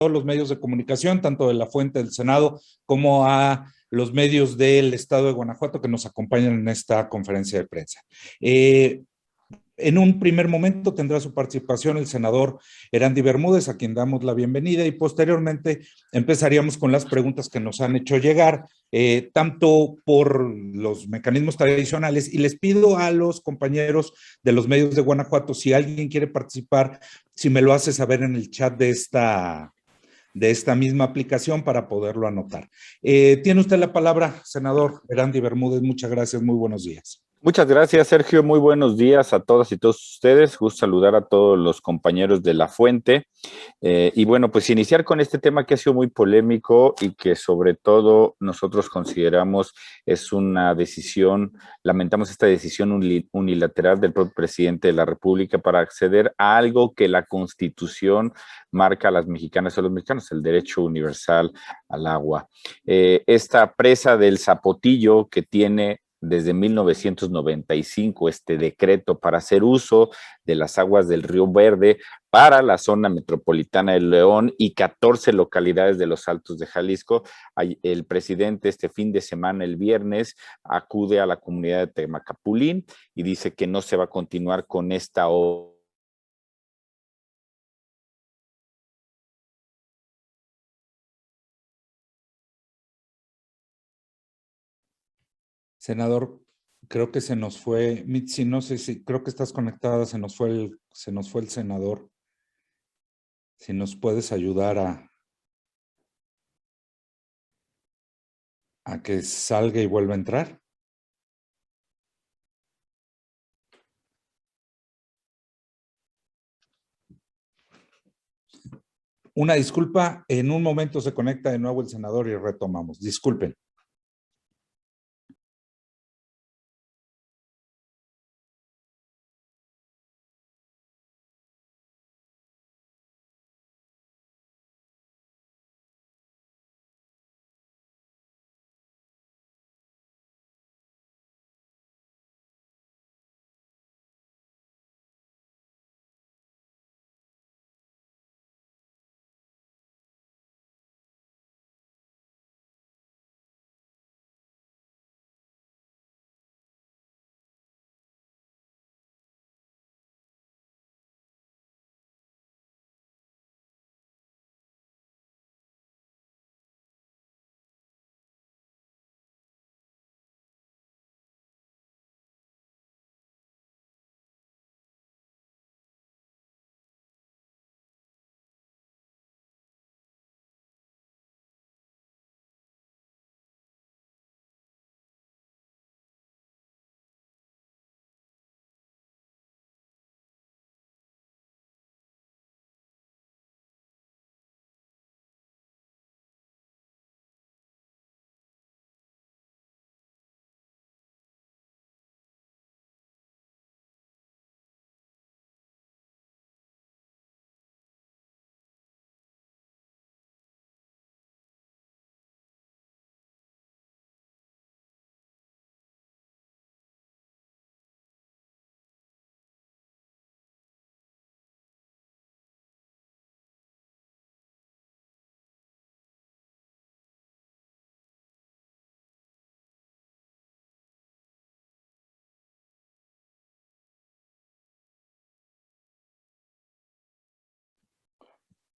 todos los medios de comunicación, tanto de la fuente del Senado como a los medios del Estado de Guanajuato que nos acompañan en esta conferencia de prensa. En un primer momento tendrá su participación el senador Erandy Bermúdez, a quien damos la bienvenida, y posteriormente empezaríamos con las preguntas que nos han hecho llegar, tanto por los mecanismos tradicionales, y les pido a los compañeros de los medios de Guanajuato, si alguien quiere participar, si me lo hace saber en el chat de esta misma aplicación para poderlo anotar. Tiene usted la palabra, senador Erandy Bermúdez. Muchas gracias, muy buenos días. Muchas gracias, Sergio. Muy buenos días a todas y todos ustedes. Gusto saludar a todos los compañeros de La Fuente. Y bueno, pues iniciar con este tema que ha sido muy polémico y que sobre todo nosotros consideramos es una decisión, lamentamos esta decisión unilateral del propio presidente de la República para acceder a algo que la Constitución marca a las mexicanas y a los mexicanos, el derecho universal al agua. Esta presa del Zapotillo que tiene desde 1995 este decreto para hacer uso de las aguas del Río Verde para la zona metropolitana de León y 14 localidades de los Altos de Jalisco. El presidente este fin de semana, el viernes, acude a la comunidad de Temacapulín y dice que no se va a continuar con esta obra. Senador, creo que se nos fue, Mitzi, no sé si, creo que estás conectada, se nos fue el senador. Si nos puedes ayudar a que salga y vuelva a entrar. Una disculpa, en un momento se conecta de nuevo el senador y retomamos. Disculpen.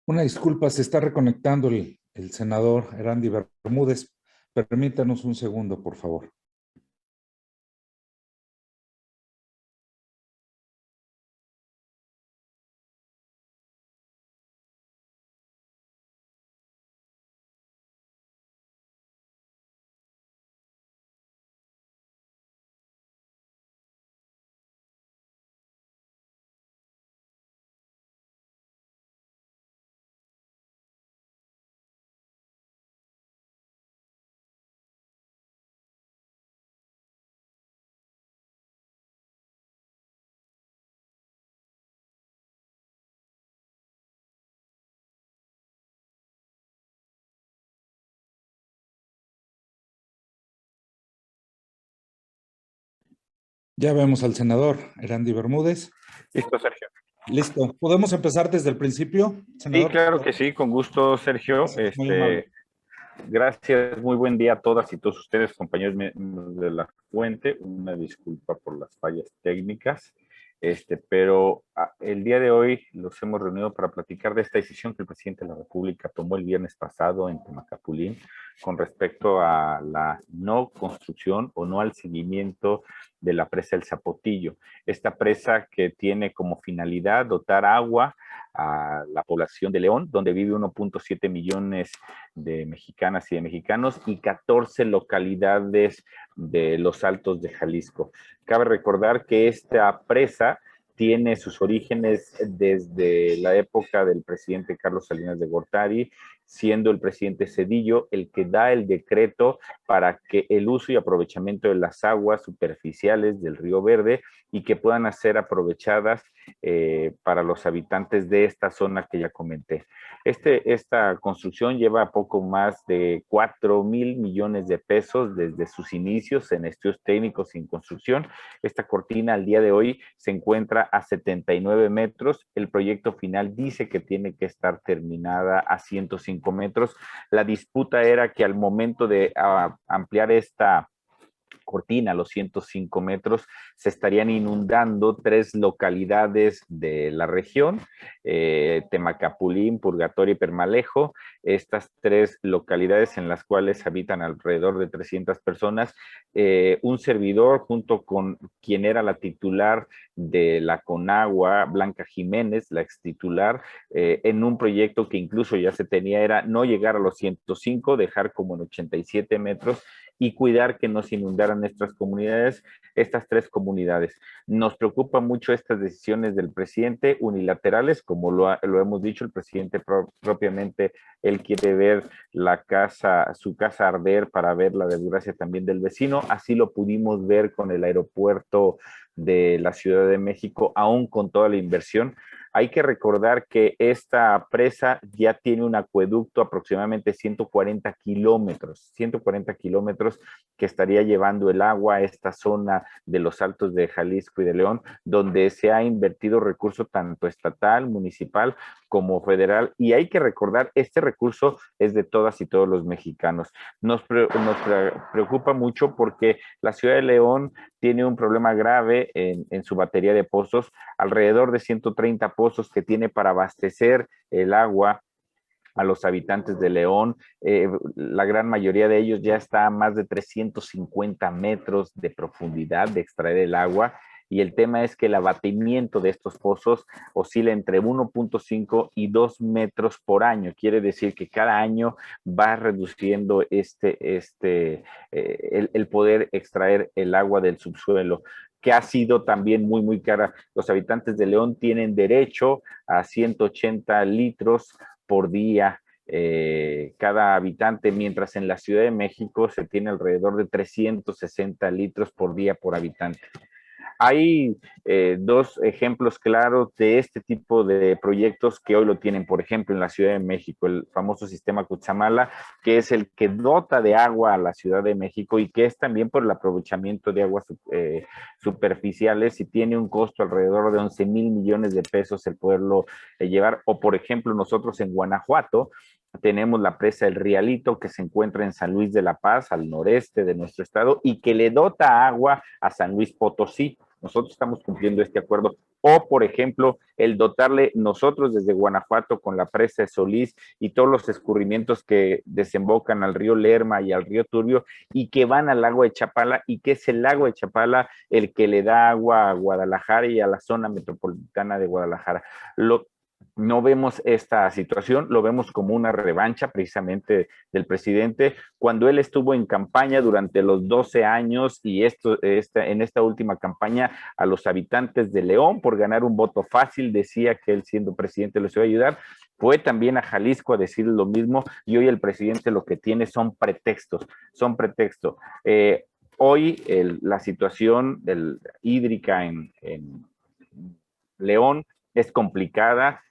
Una disculpa, se está reconectando el senador Erandy Bermúdez. Permítanos un segundo, por favor. Ya vemos al senador Erandy Bermúdez. Listo, Sergio. Listo. ¿Podemos empezar desde el principio, Sí, senador? claro que sí, con gusto, Sergio. Gracias, muy amable. Gracias, muy buen día a todas y todos ustedes, compañeros de la fuente. Una disculpa por las fallas técnicas, pero el día de hoy los hemos reunido para platicar de esta decisión que el presidente de la República tomó el viernes pasado en Temacapulín con respecto a la no construcción o no al seguimiento de la presa El Zapotillo. Esta presa que tiene como finalidad dotar agua a la población de León, donde vive 1.7 millones de mexicanas y de mexicanos y 14 localidades de los Altos de Jalisco. Cabe recordar que esta presa tiene sus orígenes desde la época del presidente Carlos Salinas de Gortari, siendo el presidente Zedillo el que da el decreto para que el uso y aprovechamiento de las aguas superficiales del Río Verde y que puedan ser aprovechadas para los habitantes de esta zona que ya comenté. Esta construcción lleva poco más de 4,000 millones de pesos desde sus inicios en estudios técnicos y en construcción. Esta cortina al día de hoy se encuentra a 79 metros. El proyecto final dice que tiene que estar terminada a 105 metros. La disputa era que al momento de ampliar esta cortina, los 105 metros, se estarían inundando 3 localidades de la región, Temacapulín, Purgatorio y Permalejo. Estas 3 localidades en las cuales habitan alrededor de 300 personas. Un servidor junto con quien era la titular de la Conagua, Blanca Jiménez, la ex titular, en un proyecto que incluso ya se tenía, era no llegar a los 105, dejar como en 87 metros y cuidar que no se inundaran estas comunidades, estas 3 comunidades. Nos preocupa mucho estas decisiones del presidente unilaterales, como lo hemos dicho, el presidente propiamente, él quiere ver su casa arder para ver la desgracia también del vecino. Así lo pudimos ver con el aeropuerto de la Ciudad de México, aún con toda la inversión. Hay que recordar que esta presa ya tiene un acueducto aproximadamente 140 kilómetros que estaría llevando el agua a esta zona de los Altos de Jalisco y de León, donde se ha invertido recurso tanto estatal, municipal como federal. Y hay que recordar, este recurso es de todas y todos los mexicanos. Nos preocupa mucho porque la ciudad de León tiene un problema grave en su batería de pozos, alrededor de 130 pozos que tiene para abastecer el agua a los habitantes de León. La gran mayoría de ellos ya está a más de 350 metros de profundidad de extraer el agua. Y el tema es que el abatimiento de estos pozos oscila entre 1.5 y 2 metros por año. Quiere decir que cada año va reduciendo el poder extraer el agua del subsuelo, que ha sido también muy, muy cara. Los habitantes de León tienen derecho a 180 litros por día cada habitante, mientras en la Ciudad de México se tiene alrededor de 360 litros por día por habitante. Hay 2 ejemplos claros de este tipo de proyectos que hoy lo tienen, por ejemplo, en la Ciudad de México, el famoso sistema Cutzamala, que es el que dota de agua a la Ciudad de México y que es también por el aprovechamiento de aguas superficiales y tiene un costo alrededor de 11,000 millones de pesos el poderlo llevar. O, por ejemplo, nosotros en Guanajuato tenemos la presa El Rialito, que se encuentra en San Luis de la Paz, al noreste de nuestro estado, y que le dota agua a San Luis Potosí. Nosotros estamos cumpliendo este acuerdo. O, por ejemplo, el dotarle nosotros desde Guanajuato con la presa de Solís y todos los escurrimientos que desembocan al río Lerma y al río Turbio y que van al lago de Chapala, y que es el lago de Chapala el que le da agua a Guadalajara y a la zona metropolitana de Guadalajara. No vemos esta situación, lo vemos como una revancha precisamente del presidente cuando él estuvo en campaña durante los 12 años y en esta última campaña a los habitantes de León por ganar un voto fácil, decía que él siendo presidente les iba a ayudar. Fue también a Jalisco a decir lo mismo y hoy el presidente lo que tiene son pretextos, son pretextos. Hoy la situación hídrica en León es complicada.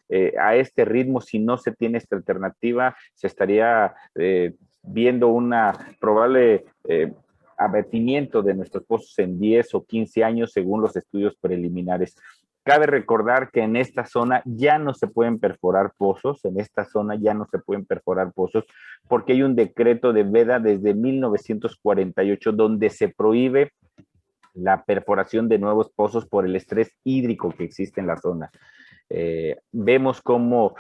A este ritmo, si no se tiene esta alternativa, se estaría viendo una probable abatimiento de nuestros pozos en 10 o 15 años, según los estudios preliminares. Cabe recordar que en esta zona ya no se pueden perforar pozos, porque hay un decreto de veda desde 1948 donde se prohíbe la perforación de nuevos pozos por el estrés hídrico que existe en la zona. Vemos cómo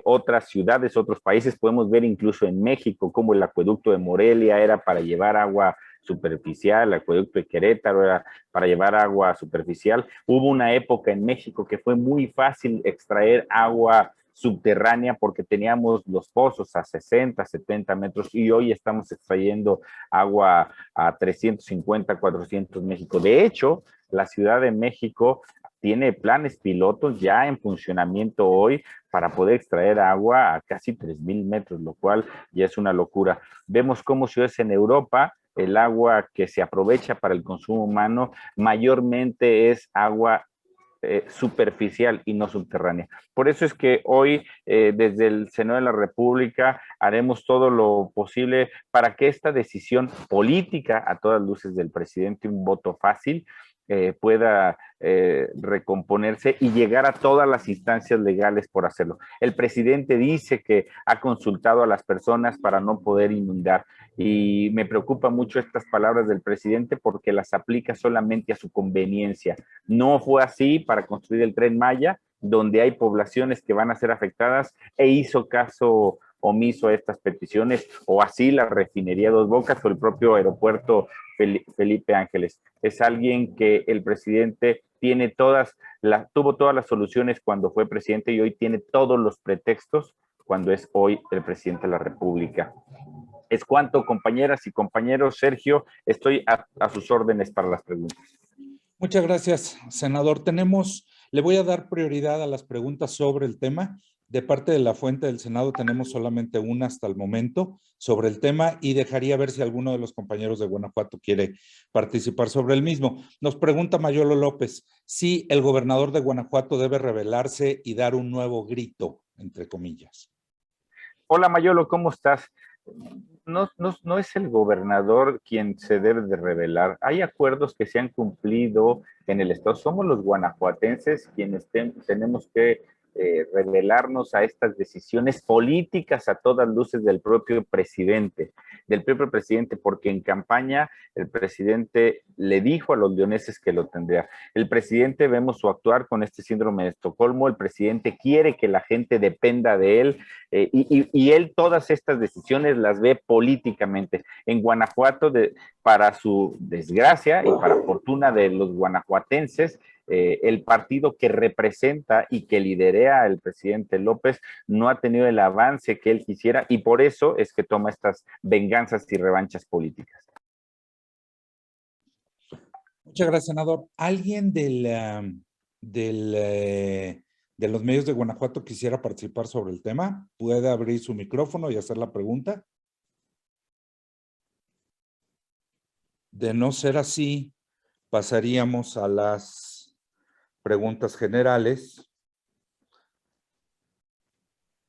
otras ciudades, otros países, podemos ver incluso en México, como el acueducto de Morelia era para llevar agua superficial, el acueducto de Querétaro era para llevar agua superficial. Hubo una época en México que fue muy fácil extraer agua subterránea porque teníamos los pozos a 60, 70 metros y hoy estamos extrayendo agua a 350, 400 México. De hecho, la Ciudad de México tiene planes pilotos ya en funcionamiento hoy para poder extraer agua a casi 3,000 metros, lo cual ya es una locura. Vemos cómo ciudades en Europa, el agua que se aprovecha para el consumo humano mayormente es agua superficial y no subterránea. Por eso es que hoy, desde el Senado de la República, haremos todo lo posible para que esta decisión política, a todas luces del presidente, un voto fácil, pueda recomponerse y llegar a todas las instancias legales por hacerlo. El presidente dice que ha consultado a las personas para no poder inundar y me preocupa mucho estas palabras del presidente porque las aplica solamente a su conveniencia. No fue así para construir el Tren Maya, donde hay poblaciones que van a ser afectadas e hizo caso omiso a estas peticiones, o así la refinería Dos Bocas o el propio aeropuerto Felipe Ángeles. Es alguien que el presidente tuvo todas las soluciones cuando fue presidente y hoy tiene todos los pretextos cuando es hoy el presidente de la República. Es cuanto, compañeras y compañeros. Sergio, estoy a sus órdenes para las preguntas. Muchas gracias, senador. Le voy a dar prioridad a las preguntas sobre el tema. De parte de la fuente del Senado tenemos solamente una hasta el momento sobre el tema y dejaría ver si alguno de los compañeros de Guanajuato quiere participar sobre el mismo. Nos pregunta Mayolo López si el gobernador de Guanajuato debe rebelarse y dar un nuevo grito, entre comillas. Hola Mayolo, ¿cómo estás? No es el gobernador quien se debe de revelar. Hay acuerdos que se han cumplido en el Estado. Somos los guanajuatenses quienes tenemos que revelarnos a estas decisiones políticas a todas luces del propio presidente, porque en campaña el presidente le dijo a los leoneses que lo tendría. El presidente, vemos su actuar con este síndrome de Estocolmo, el presidente quiere que la gente dependa de él, y él todas estas decisiones las ve políticamente. En Guanajuato, para su desgracia y para fortuna de los guanajuatenses, el partido que representa y que liderea el presidente López no ha tenido el avance que él quisiera y por eso es que toma estas venganzas y revanchas políticas. Muchas gracias, senador. ¿Alguien de los medios de Guanajuato quisiera participar sobre el tema? ¿Puede abrir su micrófono y hacer la pregunta? De no ser así, pasaríamos a las preguntas generales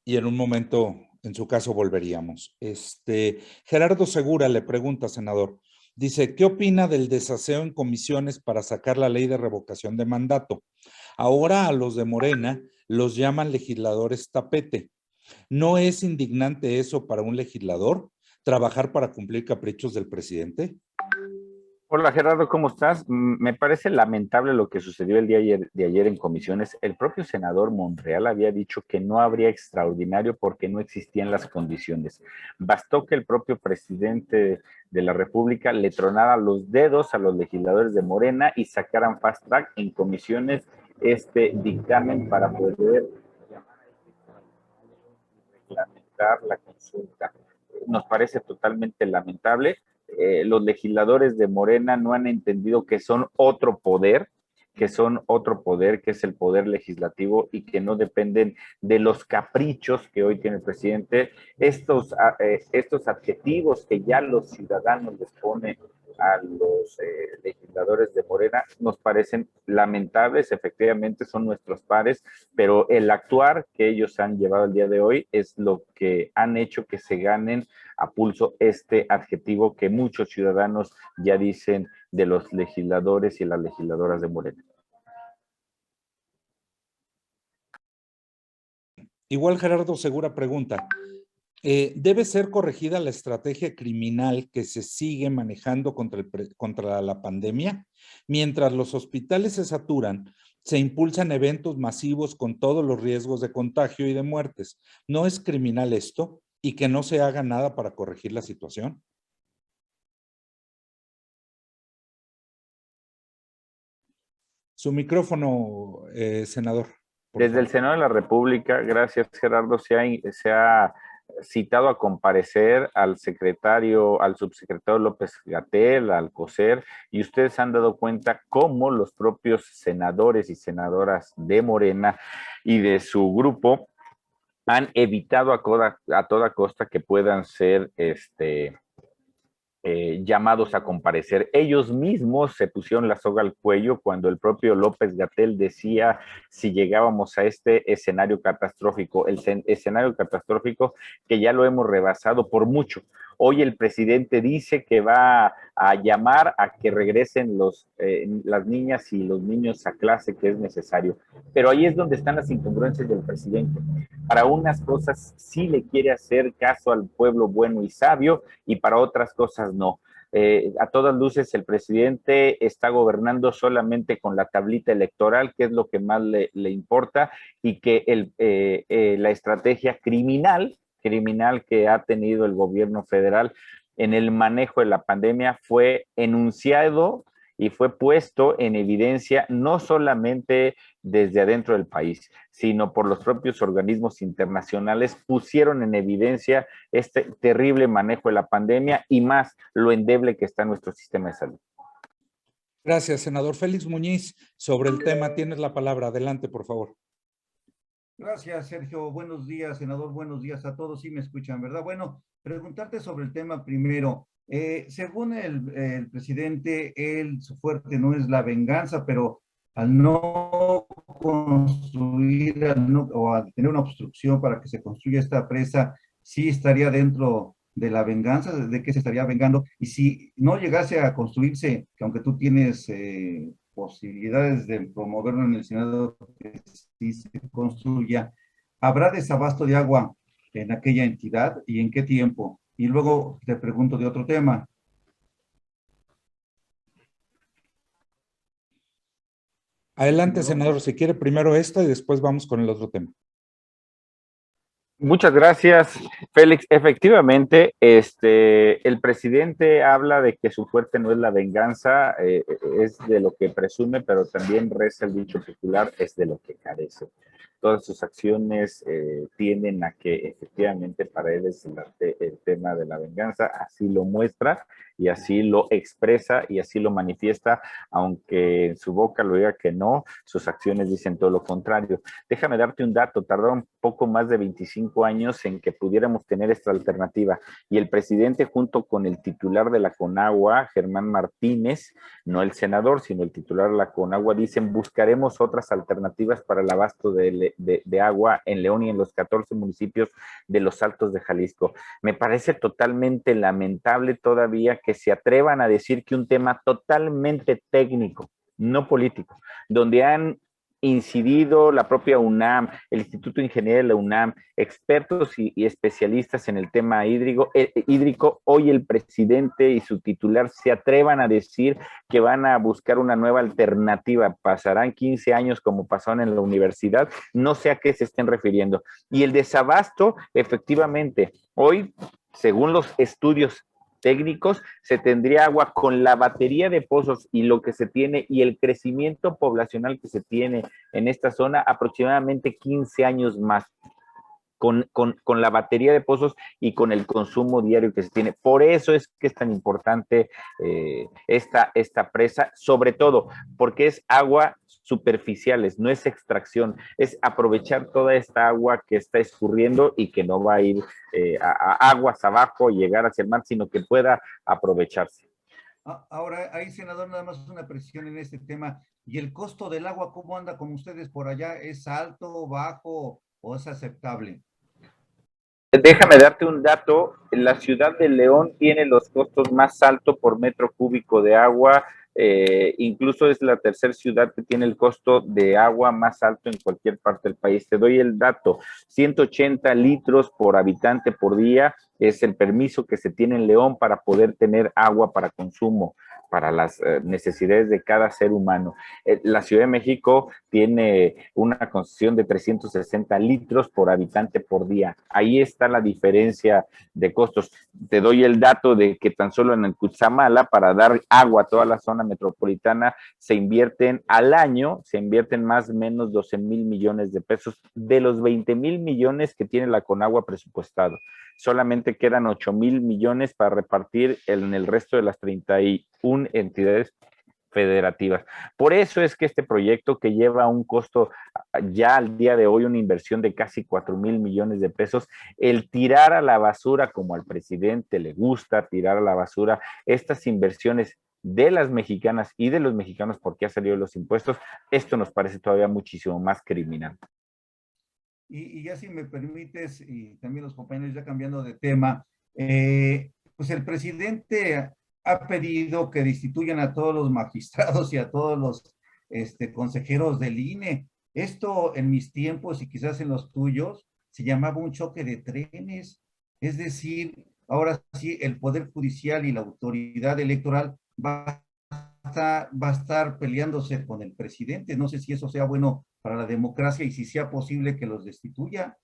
y en un momento, en su caso, volveríamos. Gerardo Segura le pregunta, senador, dice, ¿qué opina del desaseo en comisiones para sacar la ley de revocación de mandato? Ahora a los de Morena los llaman legisladores tapete. ¿No es indignante eso para un legislador? ¿Trabajar para cumplir caprichos del presidente? Hola Gerardo, ¿cómo estás? Me parece lamentable lo que sucedió el día de ayer en comisiones. El propio senador Monreal había dicho que no habría extraordinario porque no existían las condiciones. Bastó que el propio presidente de la República le tronara los dedos a los legisladores de Morena y sacaran fast track en comisiones este dictamen para poder reglamentar la consulta. Nos parece totalmente lamentable. Los legisladores de Morena no han entendido que son otro poder, que es el poder legislativo y que no dependen de los caprichos que hoy tiene el presidente. Estos adjetivos que ya los ciudadanos les ponen a los legisladores de Morena nos parecen lamentables, efectivamente son nuestros pares, pero el actuar que ellos han llevado el día de hoy es lo que han hecho que se ganen a pulso este adjetivo que muchos ciudadanos ya dicen de los legisladores y las legisladoras de Morena. Igual Gerardo Segura pregunta, ¿debe ser corregida la estrategia criminal que se sigue manejando contra la pandemia? Mientras los hospitales se saturan, se impulsan eventos masivos con todos los riesgos de contagio y de muertes. ¿No es criminal esto y que no se haga nada para corregir la situación? Su micrófono, senador, por Desde el favor. Senado de la República, gracias Gerardo, se ha citado a comparecer al secretario, al subsecretario López-Gatell, al COSER, y ustedes han dado cuenta cómo los propios senadores y senadoras de Morena y de su grupo han evitado a toda costa que puedan ser llamados a comparecer. Ellos mismos se pusieron la soga al cuello cuando el propio López-Gatell decía si llegábamos a este escenario catastrófico, el escenario catastrófico que ya lo hemos rebasado por mucho. Hoy el presidente dice que va a llamar a que regresen las niñas y los niños a clase, que es necesario. Pero ahí es donde están las incongruencias del presidente. Para unas cosas sí le quiere hacer caso al pueblo bueno y sabio, y para otras cosas no. A todas luces el presidente está gobernando solamente con la tablita electoral, que es lo que más le importa, y que la estrategia criminal que ha tenido el gobierno federal en el manejo de la pandemia fue enunciado y fue puesto en evidencia no solamente desde adentro del país, sino por los propios organismos internacionales, pusieron en evidencia este terrible manejo de la pandemia y más lo endeble que está nuestro sistema de salud. Gracias, senador Félix Muñiz. Sobre el tema, tienes la palabra. Adelante, por favor. Gracias, Sergio. Buenos días, senador. Buenos días a todos. Sí me escuchan, ¿verdad? Bueno, preguntarte sobre el tema primero. Según el presidente, su fuerte no es la venganza, pero al no construir, o al tener una obstrucción para que se construya esta presa, sí estaría dentro de la venganza, de qué se estaría vengando. Y si no llegase a construirse, que aunque tú tienes posibilidades de promoverlo en el Senado, que sí se construya, ¿habrá desabasto de agua en aquella entidad y en qué tiempo? Y luego te pregunto de otro tema. Adelante, senador, si quiere primero esta y después vamos con el otro tema. Muchas gracias, Félix. Efectivamente, el presidente habla de que su fuerte no es la venganza, es de lo que presume, pero también reza el dicho popular, es de lo que carece. Todas sus acciones tienden a que efectivamente para él es el tema de la venganza, así lo muestra y así lo expresa y así lo manifiesta, aunque en su boca lo diga que no, sus acciones dicen todo lo contrario. Déjame darte un dato, tardaron poco más de 25 años en que pudiéramos tener esta alternativa, y el presidente junto con el titular de la CONAGUA, Germán Martínez, no el senador, sino el titular de la CONAGUA, dicen buscaremos otras alternativas para el abasto de agua en León y en los 14 municipios de los Altos de Jalisco. Me parece totalmente lamentable todavía que se atrevan a decir que un tema totalmente técnico, no político, donde han incidido la propia UNAM, el Instituto de Ingeniería de la UNAM, expertos y especialistas en el tema hídrico, hoy el presidente y su titular se atrevan a decir que van a buscar una nueva alternativa. Pasarán 15 años como pasaron en la universidad, no sé a qué se estén refiriendo. Y el desabasto, efectivamente, hoy, según los estudios técnicos, se tendría agua con la batería de pozos y lo que se tiene y el crecimiento poblacional que se tiene en esta zona, aproximadamente 15 años más. Con la batería de pozos y con el consumo diario que se tiene. Por eso es que es tan importante esta presa, sobre todo porque es agua superficiales, no es extracción, es aprovechar toda esta agua que está escurriendo y que no va a ir a aguas abajo y llegar hacia el mar, sino que pueda aprovecharse. Ahora, ahí, senador, nada más una precisión en este tema. ¿Y el costo del agua, cómo anda con ustedes por allá? ¿Es alto, bajo o es aceptable? Déjame darte un dato, la ciudad de León tiene los costos más altos por metro cúbico de agua incluso es la tercera ciudad que tiene el costo de agua más alto en cualquier parte del país. Te doy el dato, 180 litros por habitante por día es el permiso que se tiene en León para poder tener agua para consumo, para las necesidades de cada ser humano. La Ciudad de México tiene una concesión de 360 litros por habitante por día. Ahí está la diferencia de costos. Te doy el dato de que tan solo en el Cutzamala, para dar agua a toda la zona metropolitana, se invierten al año, se invierten más o menos 12,000 millones de pesos de los 20,000 millones que tiene la Conagua presupuestado. Solamente quedan 8,000 millones para repartir en el resto de las 31 entidades federativas. Por eso es que este proyecto, que lleva un costo ya al día de hoy, una inversión de casi 4,000 millones de pesos, el tirar a la basura, como al presidente le gusta tirar a la basura estas inversiones de las mexicanas y de los mexicanos porque ha salido los impuestos, esto nos parece todavía muchísimo más criminal. Y ya si me permites, y también los compañeros ya cambiando de tema, pues el presidente ha pedido que destituyan a todos los magistrados y a todos los consejeros del INE. Esto en mis tiempos y quizás en los tuyos se llamaba un choque de trenes. Es decir, ahora sí el Poder Judicial y la autoridad electoral va a estar peleándose con el presidente. No sé si eso sea bueno para la democracia y si sea posible que los destituya.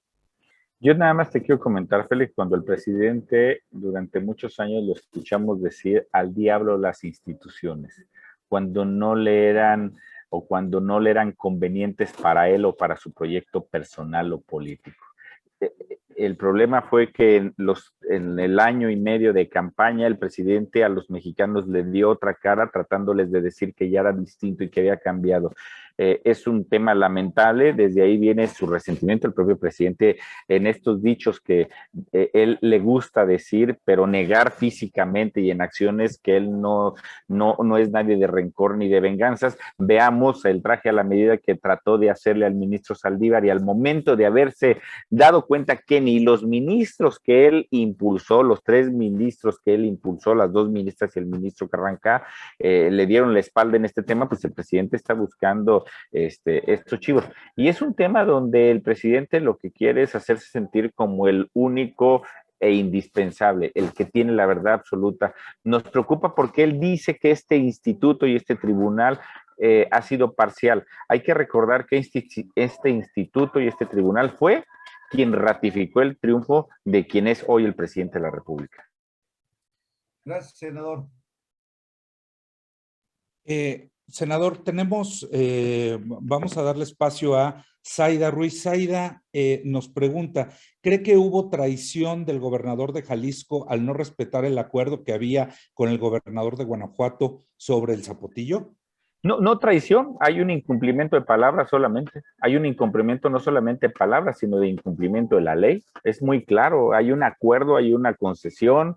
Yo nada más te quiero comentar, Félix, cuando el presidente durante muchos años lo escuchamos decir al diablo las instituciones, cuando no le eran o cuando no le eran convenientes para él o para su proyecto personal o político. El problema fue que en el año y medio de campaña el presidente a los mexicanos le dio otra cara tratándoles de decir que ya era distinto y que había cambiado. Es un tema lamentable, desde ahí viene su resentimiento el propio presidente en estos dichos que él le gusta decir, pero negar físicamente y en acciones que él no es nadie de rencor ni de venganzas. Veamos el traje a la medida que trató de hacerle al ministro Saldívar y al momento de haberse dado cuenta que ni los ministros que él impulsó, los 3 ministros que él impulsó, las 2 ministras y el ministro Carranca, le dieron la espalda en este tema, pues el presidente está buscando estos chivos. Y es un tema donde el presidente lo que quiere es hacerse sentir como el único e indispensable, el que tiene la verdad absoluta. Nos preocupa porque él dice que este instituto y este tribunal ha sido parcial. Hay que recordar que este instituto y este tribunal fue quien ratificó el triunfo de quien es hoy el presidente de la República. Gracias, senador. Senador, vamos a darle espacio a Zaida Ruiz. Zaida nos pregunta, ¿cree que hubo traición del gobernador de Jalisco al no respetar el acuerdo que había con el gobernador de Guanajuato sobre el Zapotillo? No traición, hay un incumplimiento de palabras solamente, hay un incumplimiento no solamente de palabras, sino de incumplimiento de la ley. Es muy claro, hay un acuerdo, hay una concesión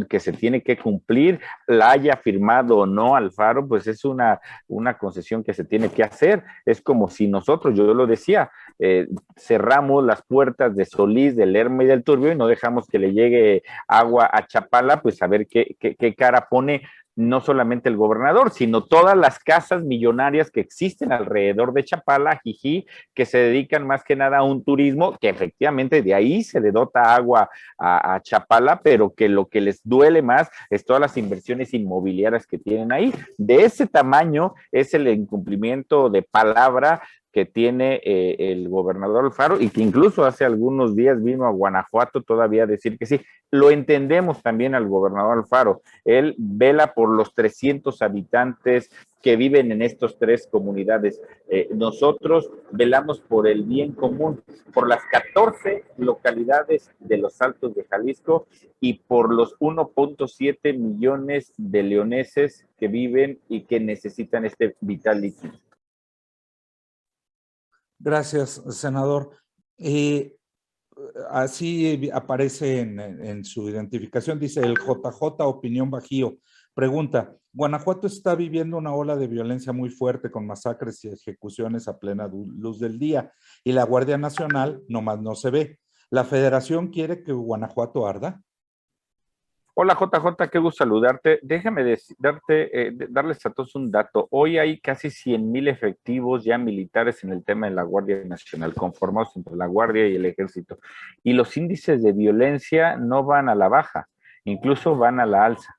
que se tiene que cumplir, la haya firmado o no Alfaro, pues es una concesión que se tiene que hacer. Es como si nosotros, yo lo decía, cerramos las puertas de Solís, del Lerma y del Turbio y no dejamos que le llegue agua a Chapala, pues a ver qué cara pone no solamente el gobernador, sino todas las casas millonarias que existen alrededor de Chapala, Jijí, que se dedican más que nada a un turismo, que efectivamente de ahí se le dota agua a Chapala, pero que lo que les duele más es todas las inversiones inmobiliarias que tienen ahí. De ese tamaño es el incumplimiento de palabra que tiene el gobernador Alfaro y que incluso hace algunos días vino a Guanajuato todavía a decir que sí. Lo entendemos también al gobernador Alfaro. Él vela por los 300 habitantes que viven en estas 3 comunidades. Nosotros velamos por el bien común, por las 14 localidades de los Altos de Jalisco y por los 1.7 millones de leoneses que viven y que necesitan este vital líquido. Gracias, senador. Así aparece en su identificación, dice el JJ Opinión Bajío. Pregunta, Guanajuato está viviendo una ola de violencia muy fuerte con masacres y ejecuciones a plena luz del día y la Guardia Nacional nomás no se ve. ¿La Federación quiere que Guanajuato arda? Hola JJ, qué gusto saludarte. Déjame darles a todos un dato. Hoy hay casi 100,000 efectivos ya militares en el tema de la Guardia Nacional, conformados entre la Guardia y el Ejército. Y los índices de violencia no van a la baja, incluso van a la alza.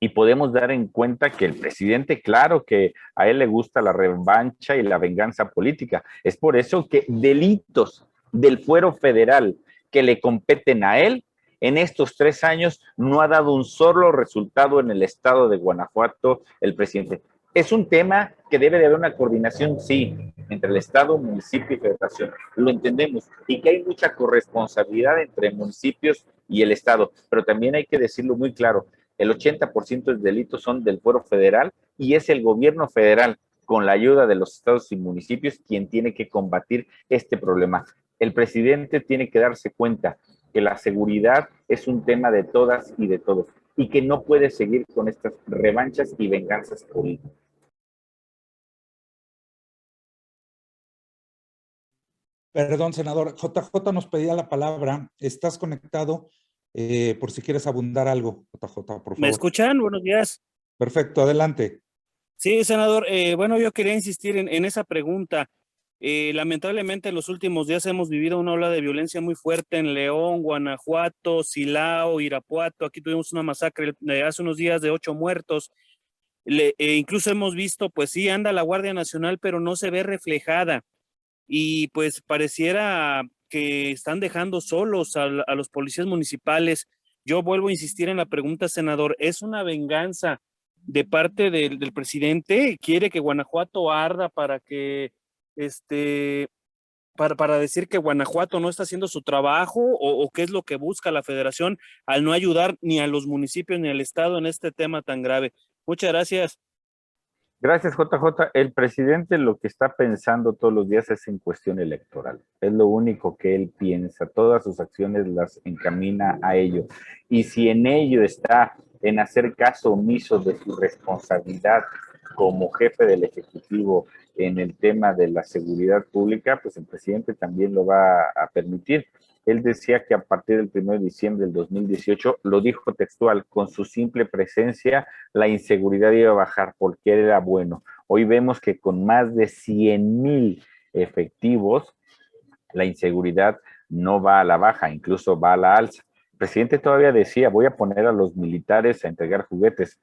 Y podemos dar en cuenta que el presidente, claro que a él le gusta la revancha y la venganza política. Es por eso que delitos del fuero federal que le competen a él en estos 3 años no ha dado un solo resultado en el estado de Guanajuato el presidente. Es un tema que debe de haber una coordinación, sí, entre el estado, municipio y federación. Lo entendemos. Y que hay mucha corresponsabilidad entre municipios y el estado. Pero también hay que decirlo muy claro, el 80% de delitos son del fuero federal y es el gobierno federal, con la ayuda de los estados y municipios, quien tiene que combatir este problema. El presidente tiene que darse cuenta que la seguridad es un tema de todas y de todos y que no puede seguir con estas revanchas y venganzas políticas. Perdón, senador. JJ nos pedía la palabra. ¿Estás conectado? Por si quieres abundar algo, JJ, por ¿Me favor. escuchan? Buenos días. Perfecto, adelante. Sí, senador. Bueno, yo quería insistir en esa pregunta. Lamentablemente en los últimos días hemos vivido una ola de violencia muy fuerte en León, Guanajuato, Silao, Irapuato. Aquí tuvimos una masacre hace unos días de 8 muertos. Incluso hemos visto, pues sí, anda la Guardia Nacional, pero no se ve reflejada. Y pues pareciera que están dejando solos a los policías municipales. Yo vuelvo a insistir en la pregunta, senador, ¿es una venganza de parte del presidente? ¿Quiere que Guanajuato arda para que, para decir que Guanajuato no está haciendo su trabajo o qué es lo que busca la federación al no ayudar ni a los municipios ni al estado en este tema tan grave? Muchas gracias. Gracias, JJ. El presidente lo que está pensando todos los días es en cuestión electoral. Es lo único que él piensa. Todas sus acciones las encamina a ello. Y si en ello está en hacer caso omiso de su responsabilidad como jefe del Ejecutivo en el tema de la seguridad pública, pues el presidente también lo va a permitir. Él decía que a partir del 1 de diciembre del 2018, lo dijo textual, con su simple presencia la inseguridad iba a bajar porque era bueno. Hoy vemos que con más de 100,000 efectivos, la inseguridad no va a la baja, incluso va a la alza. El presidente todavía decía, voy a poner a los militares a entregar juguetes.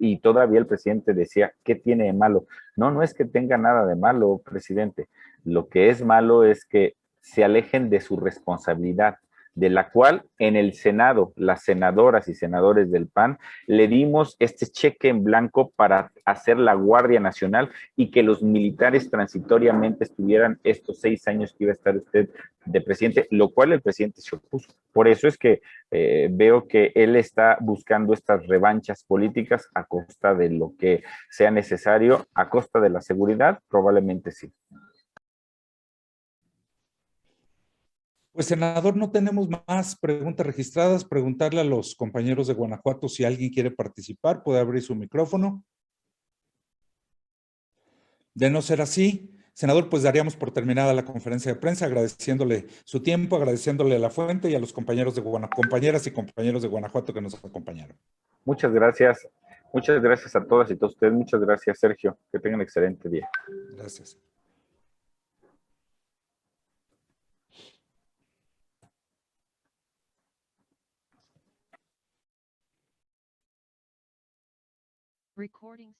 Y todavía el presidente decía, ¿qué tiene de malo? No, no es que tenga nada de malo, presidente. Lo que es malo es que se alejen de su responsabilidad, de la cual en el Senado, las senadoras y senadores del PAN, le dimos este cheque en blanco para hacer la Guardia Nacional y que los militares transitoriamente estuvieran estos 6 años que iba a estar usted de presidente, lo cual el presidente se opuso. Por eso es que veo que él está buscando estas revanchas políticas a costa de lo que sea necesario, a costa de la seguridad, probablemente sí. Pues, senador, no tenemos más preguntas registradas. Preguntarle a los compañeros de Guanajuato si alguien quiere participar, puede abrir su micrófono. De no ser así, senador, pues daríamos por terminada la conferencia de prensa, agradeciéndole su tiempo, agradeciéndole a La Fuente y a los compañeros de compañeras y compañeros de Guanajuato que nos acompañaron. Muchas gracias a todas y todos ustedes. Muchas gracias, Sergio. Que tengan un excelente día. Gracias. Recording